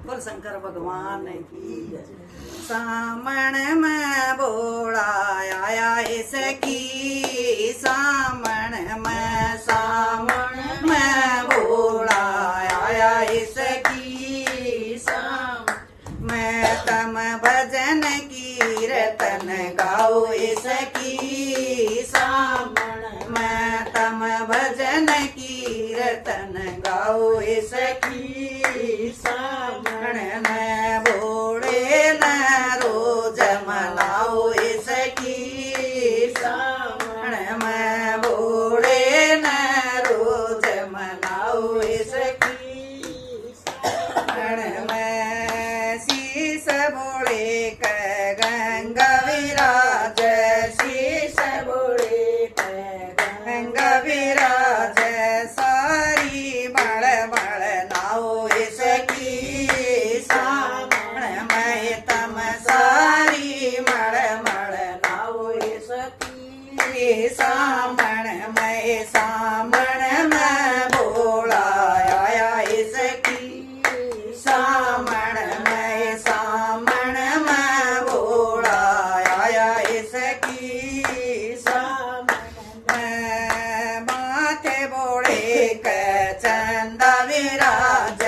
बोल शंकर भगवान की जय। सामण में बोला आया इसकी, सामण में बोला आया इसकी, मैं तम भजन कीर्तन गाओ इसकी, मैं तम भजन कीर्तन गाओ इसकी, सामण में बोले न रोज मनाओ इसकी, सामण में बोले न रोज मनाओ इसकी, सामण में शीश बोले क गंगा विराज, शीश बोले क गंगा विराज, सारी मळ मळ नाओ इसकी, सामण में तम सारी मळ मळ नाओ इसकी, सामण में बोला आया इसकी, सामण में बोला आया इसकी, सामण में माथे बोले क चंदा विराज,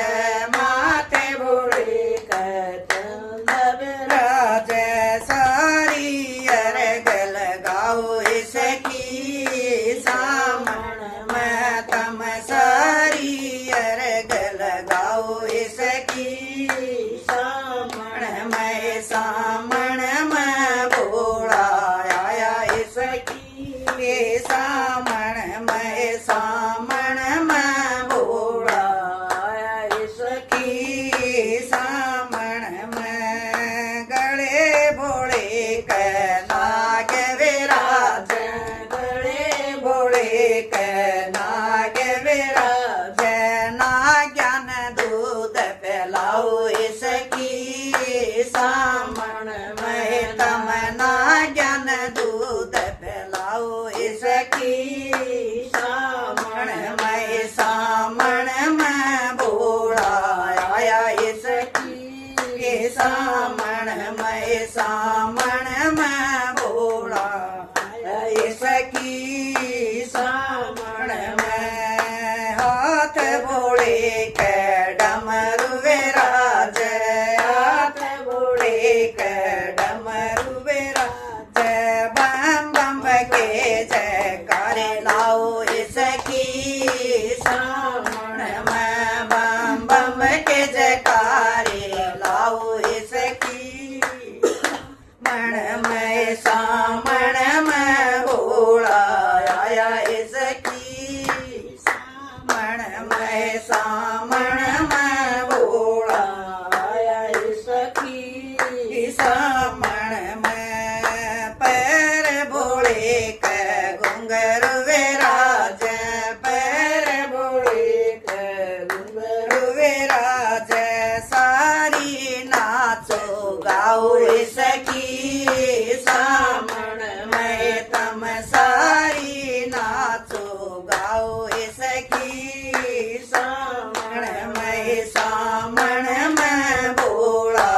माथे बोले क चंदा विराज, सारी अर्घ लगाओ इसकी, सामण में तम सारी अर्घ लगाओ इसकी, सामण में बोला आया इसकी, सामण में बोला आया इसकी, सामण में गले बोले क नाग विराज, गले बोले क नाग विराज, ना ज्ञान दूध पिलाओ इसकी, सामण में तम ना ज्ञान दूध पिलाओ इसकी, सामण में बोला आया इसकी, सामण में बोला आया इसकी, सामण में हाथ बोले क डमरू विराज, हाथ बोले क डमरू विराज, बम बम के जयकारे लाओ इसकी, सामण में बम बम के जयकारे लाओ इसकी, सामण में बोला आया इसकी, सामण में बोला आया इसकी, सामण में पैर बोले क घुंघरू विराज, पैर बोले क घुंघरू विराज, सारी नाचो गाओ इसकी, सामण में तम सारी नाचो गाओ इसकी, सामण में बोला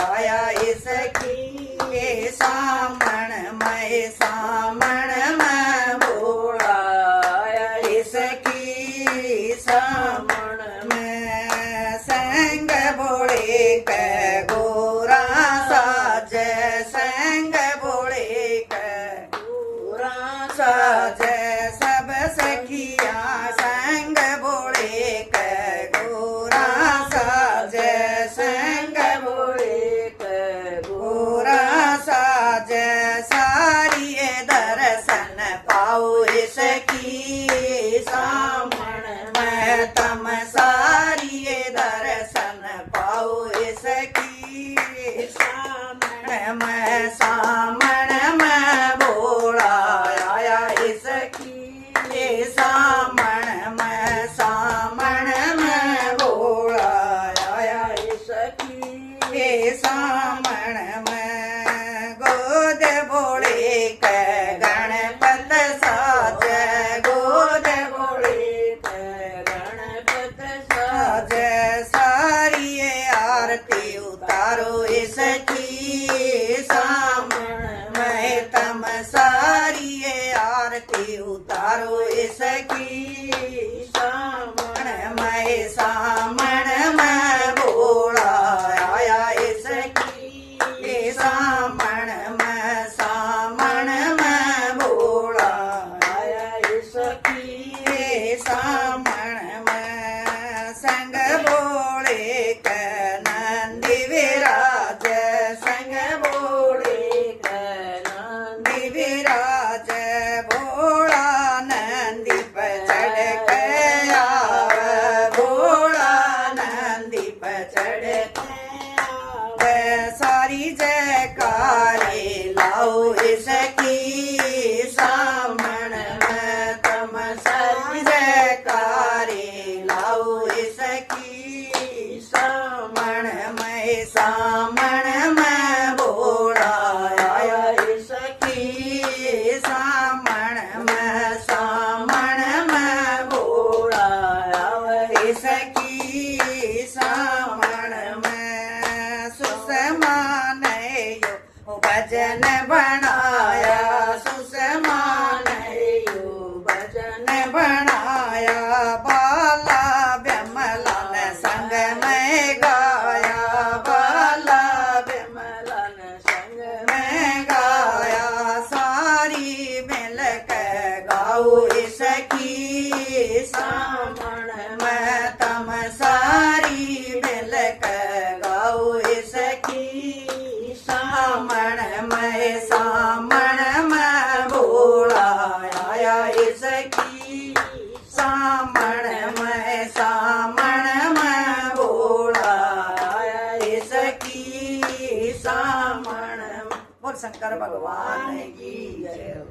आया इसकी, सामण में बोला आया इसकी, सामण में संग बोले क गोरा साज, संग बोले क गोरा साज, सब सखिया संग बोले क गोरा साज, संग बोले क गोरा साज, सारी दर्शन पाओ इसकी, सामण में तम सारी दर्शन पाओ इसकी, सामण में बोला आया इसकी, सामण में बोला आया इसकी, सामण में गोद बोले क गणपत साज, गोद बोले क गणपत साज, सारी लड़के आवे सारी जयकारे लाओ इसकी सामण में तम सारी जयकारे लाओ इसकी सामण में भोला आया इसकी सामण में भोला आया इसकी सामण में सुषमा ने यो भजन बनाया सुषमा ने यो भजन बनाया बाला बिमला ने संग में गाया बाला बिमला ने संग में गाया सारी मिल के गाओ इसकी सामण में तम सारी मिल के गाओ इसकी सामण में भोला आया इसकी सामण में भोला आया इसकी सामण। बोल शंकर भगवान की जय।